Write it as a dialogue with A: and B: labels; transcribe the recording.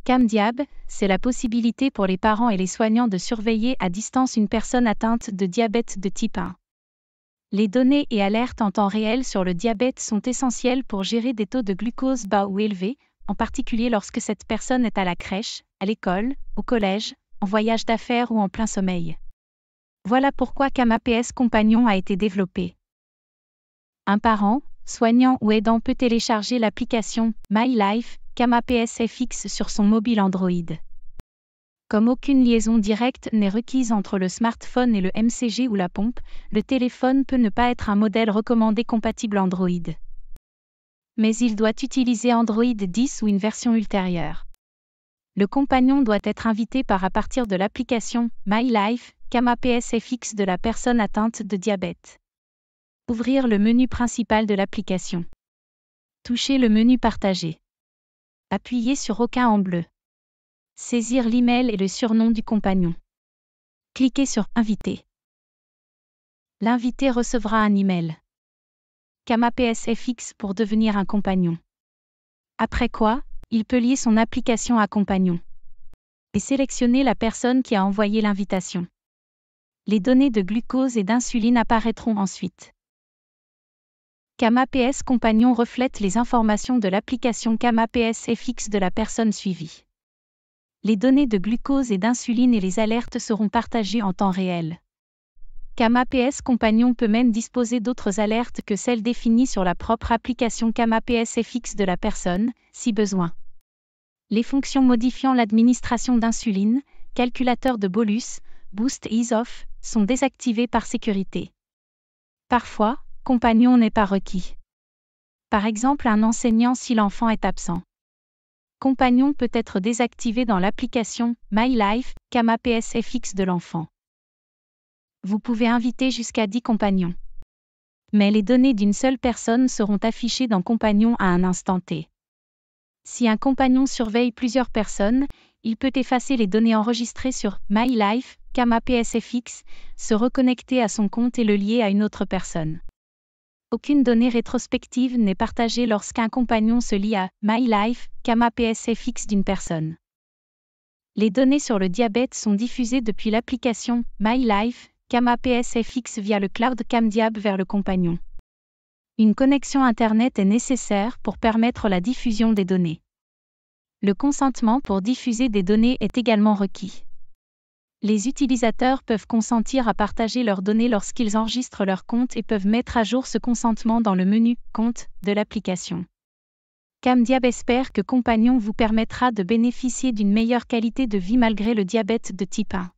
A: CamDiab, c'est la possibilité pour les parents et les soignants de surveiller à distance une personne atteinte de diabète de type 1. Les données et alertes en temps réel sur le diabète sont essentielles pour gérer des taux de glucose bas ou élevés, en particulier lorsque cette personne est à la crèche, à l'école, au collège, en voyage d'affaires ou en plein sommeil. Voilà pourquoi CamAPS Compagnon a été développé. Un parent, soignant ou aidant peut télécharger l'application MyLife CamAPS FX sur son mobile Android. Comme aucune liaison directe n'est requise entre le smartphone et le MCG ou la pompe, le téléphone peut ne pas être un modèle recommandé compatible Android. Mais il doit utiliser Android 10 ou une version ultérieure. Le compagnon doit être invité à partir de l'application MyLife CamAPS FX de la personne atteinte de diabète. Ouvrir le menu principal de l'application. Toucher le menu partagé. Appuyez sur Aucun en bleu. Saisir l'email et le surnom du compagnon. Cliquez sur Inviter. L'invité recevra un email. CamAPS FX pour devenir un compagnon. Après quoi, il peut lier son application à compagnon et sélectionner la personne qui a envoyé l'invitation. Les données de glucose et d'insuline apparaîtront ensuite. CamAPS Compagnon reflète les informations de l'application CamAPS FX de la personne suivie. Les données de glucose et d'insuline et les alertes seront partagées en temps réel. CamAPS Compagnon peut même disposer d'autres alertes que celles définies sur la propre application CamAPS FX de la personne, si besoin. Les fonctions modifiant l'administration d'insuline, calculateur de bolus, boost et ease-off, sont désactivées par sécurité. Parfois, compagnon n'est pas requis. Par exemple, un enseignant si l'enfant est absent. Compagnon peut être désactivé dans l'application MyLife CamAPS FX de l'enfant. Vous pouvez inviter jusqu'à 10 compagnons. Mais les données d'une seule personne seront affichées dans Compagnon à un instant T. Si un compagnon surveille plusieurs personnes, il peut effacer les données enregistrées sur MyLife CamAPS FX, se reconnecter à son compte et le lier à une autre personne. Aucune donnée rétrospective n'est partagée lorsqu'un compagnon se lie à MyLife CamAPS FX d'une personne. Les données sur le diabète sont diffusées depuis l'application MyLife CamAPS FX via le cloud CamDiab vers le compagnon. Une connexion Internet est nécessaire pour permettre la diffusion des données. Le consentement pour diffuser des données est également requis. Les utilisateurs peuvent consentir à partager leurs données lorsqu'ils enregistrent leur compte et peuvent mettre à jour ce consentement dans le menu « Compte » de l'application. CamDiab espère que Compagnon vous permettra de bénéficier d'une meilleure qualité de vie malgré le diabète de type 1.